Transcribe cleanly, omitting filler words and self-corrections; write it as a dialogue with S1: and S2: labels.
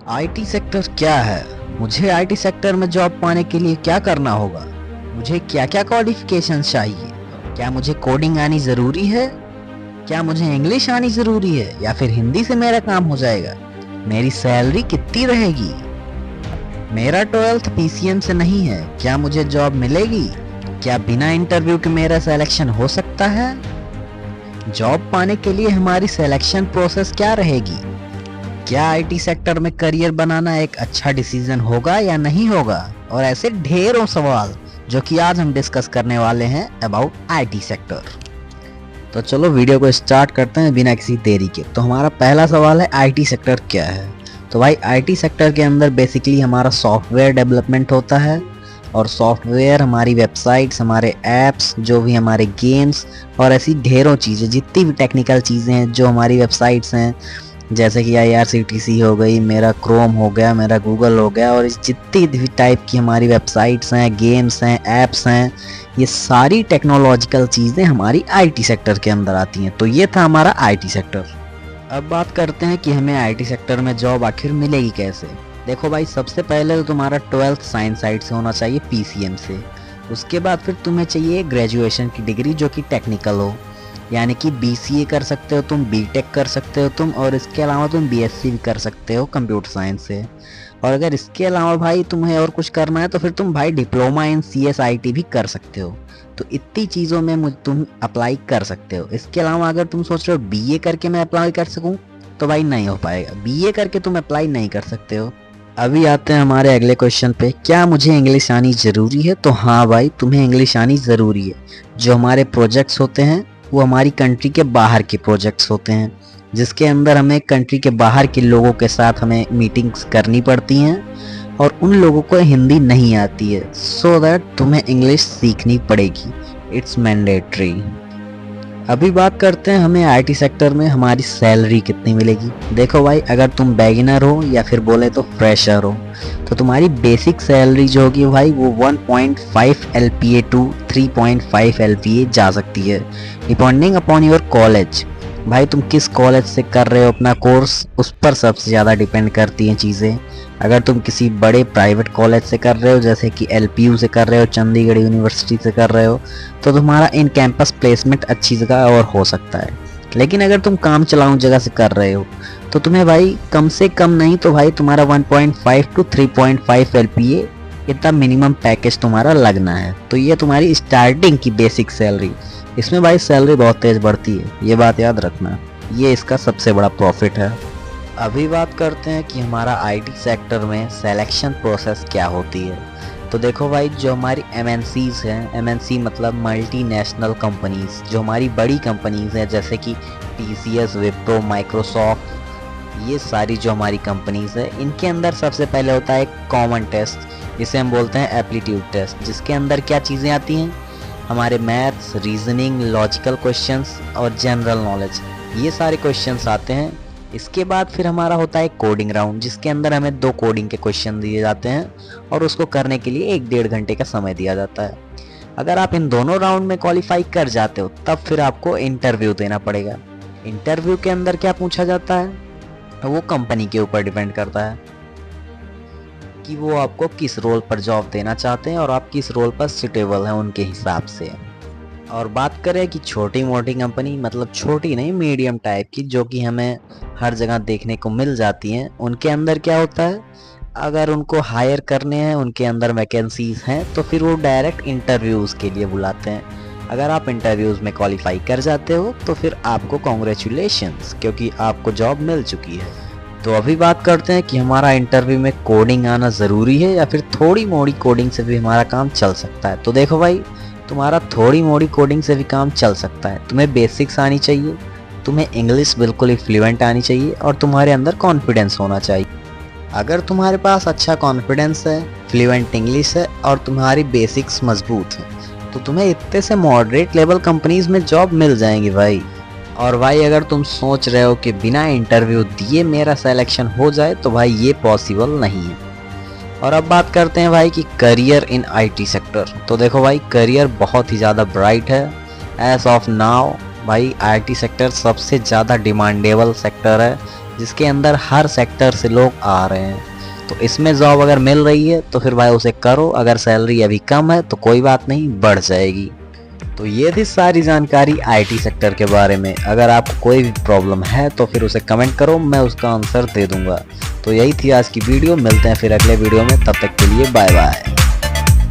S1: IT sector क्या है? मुझे आईटी सेक्टर में जॉब पाने के लिए क्या करना होगा? मुझे क्या क्या क्वालिफिकेशन चाहिए? क्या मुझे कोडिंग आनी ज़रूरी है? क्या मुझे इंग्लिश आनी ज़रूरी है या फिर हिंदी से मेरा काम हो जाएगा? मेरी सैलरी कितनी रहेगी? मेरा 12th पीसीएम से नहीं है, क्या मुझे जॉब मिलेगी? क्या बिना इंटरव्यू के मेरा सिलेक्शन हो सकता है? जॉब पाने के लिए हमारी सिलेक्शन प्रोसेस क्या रहेगी? क्या आईटी सेक्टर में करियर बनाना एक अच्छा डिसीजन होगा या नहीं होगा? और ऐसे ढेरों सवाल जो कि आज हम डिस्कस करने वाले हैं अबाउट आईटी सेक्टर। तो चलो वीडियो को स्टार्ट करते हैं बिना किसी देरी के। तो हमारा पहला सवाल है, आईटी सेक्टर क्या है? तो भाई आईटी सेक्टर के अंदर बेसिकली हमारा सॉफ्टवेयर डेवलपमेंट होता है, और सॉफ्टवेयर हमारी वेबसाइट्स, हमारे ऐप्स, जो भी हमारे गेम्स और ऐसी ढेरों चीज़ें, जितनी भी टेक्निकल चीज़ें हैं जो हमारी वेबसाइट्स हैं, जैसे कि IRCTC हो गई, मेरा क्रोम हो गया, मेरा गूगल हो गया, और जितनी भी टाइप की हमारी वेबसाइट्स हैं, गेम्स हैं, ऐप्स हैं, ये सारी टेक्नोलॉजिकल चीज़ें हमारी आईटी सेक्टर के अंदर आती हैं। तो ये था हमारा आईटी सेक्टर। अब बात करते हैं कि हमें आईटी सेक्टर में जॉब आखिर मिलेगी कैसे। देखो भाई, सबसे पहले तो तुम्हारा 12th साइंस साइड से होना चाहिए, PCM से। उसके बाद फिर तुम्हें चाहिए ग्रेजुएशन की डिग्री जो कि टेक्निकल हो, यानी कि BCA कर सकते हो तुम, BTech कर सकते हो तुम, और इसके अलावा तुम BSc भी कर सकते हो कंप्यूटर साइंस से। और अगर इसके अलावा भाई तुम्हें और कुछ करना है तो फिर तुम भाई डिप्लोमा इन CSIT भी कर सकते हो। तो इतनी चीज़ों में तुम अप्लाई कर सकते हो। इसके अलावा अगर तुम सोच रहे हो BA करके मैं अप्लाई कर सकूँ, तो भाई नहीं हो पाएगा, BA करके तुम अप्लाई नहीं कर सकते हो। अभी आते हैं हमारे अगले क्वेश्चन पे, क्या मुझे इंग्लिश आनी ज़रूरी है? तो हाँ भाई, तुम्हें इंग्लिश आनी ज़रूरी है। जो हमारे प्रोजेक्ट्स होते हैं वो हमारी कंट्री के बाहर के प्रोजेक्ट्स होते हैं, जिसके अंदर हमें कंट्री के बाहर के लोगों के साथ हमें मीटिंग्स करनी पड़ती हैं, और उन लोगों को हिंदी नहीं आती है, सो दैट तुम्हें इंग्लिश सीखनी पड़ेगी। It's mandatory. अभी बात करते हैं हमें आईटी सेक्टर में हमारी सैलरी कितनी मिलेगी। देखो भाई, अगर तुम बेगिनर हो या फिर बोले तो फ्रेशर हो, तो तुम्हारी बेसिक सैलरी जो होगी भाई वो 1.5 LPA टू 3.5 LPA जा सकती है, डिपेंडिंग अपॉन योर कॉलेज। भाई तुम किस कॉलेज से कर रहे हो अपना कोर्स, उस पर सबसे ज़्यादा डिपेंड करती हैं चीज़ें। अगर तुम किसी बड़े प्राइवेट कॉलेज से कर रहे हो, जैसे कि LPU से कर रहे हो, चंडीगढ़ यूनिवर्सिटी से कर रहे हो, तो तुम्हारा इन कैंपस प्लेसमेंट अच्छी जगह और हो सकता है। लेकिन अगर तुम काम चलाऊ जगह से कर रहे हो, तो तुम्हें भाई कम से कम नहीं तो भाई तुम्हारा 1.5 टू 3.5 LPA इतना मिनिमम पैकेज तुम्हारा लगना है। तो ये तुम्हारी स्टार्टिंग की बेसिक सैलरी। इसमें भाई सैलरी बहुत तेज़ बढ़ती है, ये बात याद रखना, ये इसका सबसे बड़ा प्रॉफिट है। अभी बात करते हैं कि हमारा आईटी सेक्टर में सिलेक्शन प्रोसेस क्या होती है। तो देखो भाई, जो हमारी MNCs हैं, MNC मतलब मल्टीनेशनल कंपनीज, जो हमारी बड़ी कंपनीज हैं जैसे कि TCS, विप्रो, माइक्रोसॉफ्ट, ये सारी जो हमारी कंपनीज है, इनके अंदर सबसे पहले होता है एक कॉमन टेस्ट जिसे हम बोलते हैं एप्टीट्यूड टेस्ट, जिसके अंदर क्या चीज़ें आती हैं, हमारे मैथ्स, रीजनिंग, लॉजिकल क्वेश्चंस और जनरल नॉलेज, ये सारे क्वेश्चंस आते हैं। इसके बाद फिर हमारा होता है कोडिंग राउंड, जिसके अंदर हमें 2 कोडिंग के क्वेश्चन दिए जाते हैं और उसको करने के लिए 1-1.5 घंटे का समय दिया जाता है। अगर आप इन दोनों राउंड में क्वालिफाई कर जाते हो, तब फिर आपको इंटरव्यू देना पड़ेगा। इंटरव्यू के अंदर क्या पूछा जाता है, वो कंपनी के ऊपर डिपेंड करता है कि वो आपको किस रोल पर जॉब देना चाहते हैं और आप किस रोल पर सुटेबल हैं उनके हिसाब से। और बात करें कि छोटी मोटी कंपनी, मतलब छोटी नहीं, मीडियम टाइप की, जो कि हमें हर जगह देखने को मिल जाती हैं, उनके अंदर क्या होता है, अगर उनको हायर करने हैं, उनके अंदर वैकेंसीज हैं, तो फिर वो डायरेक्ट इंटरव्यूज़ के लिए बुलाते हैं। अगर आप इंटरव्यूज़ में क्वालिफाई कर जाते हो तो फिर आपको कॉन्ग्रेचुलेशंस, क्योंकि आपको जॉब मिल चुकी है। तो अभी बात करते हैं कि हमारा इंटरव्यू में कोडिंग आना ज़रूरी है या फिर थोड़ी मोड़ी कोडिंग से भी हमारा काम चल सकता है। तो देखो भाई, तुम्हारा थोड़ी मोड़ी कोडिंग से भी काम चल सकता है। तुम्हें बेसिक्स आनी चाहिए, तुम्हें इंग्लिश बिल्कुल ही फ्लुएंट आनी चाहिए, और तुम्हारे अंदर कॉन्फिडेंस होना चाहिए। अगर तुम्हारे पास अच्छा कॉन्फिडेंस है, फ्लुएंट इंग्लिश है और तुम्हारी बेसिक्स मजबूत हैं, तो तुम्हें इतने से मॉडरेट लेवल कंपनीज में जॉब मिल जाएंगी भाई। और भाई अगर तुम सोच रहे हो कि बिना इंटरव्यू दिए मेरा सिलेक्शन हो जाए, तो भाई ये पॉसिबल नहीं है। और अब बात करते हैं भाई कि करियर इन आईटी सेक्टर। तो देखो भाई, करियर बहुत ही ज़्यादा ब्राइट है एज ऑफ नाउ। भाई आईटी सेक्टर सबसे ज़्यादा डिमांडेबल सेक्टर है, जिसके अंदर हर सेक्टर से लोग आ रहे हैं। तो इसमें जॉब अगर मिल रही है तो फिर भाई उसे करो, अगर सैलरी अभी कम है तो कोई बात नहीं, बढ़ जाएगी। तो ये थी सारी जानकारी आईटी सेक्टर के बारे में। अगर आपको कोई भी प्रॉब्लम है तो फिर उसे कमेंट करो, मैं उसका आंसर दे दूंगा। तो यही थी आज की वीडियो, मिलते हैं फिर अगले वीडियो में, तब तक के लिए बाय बाय।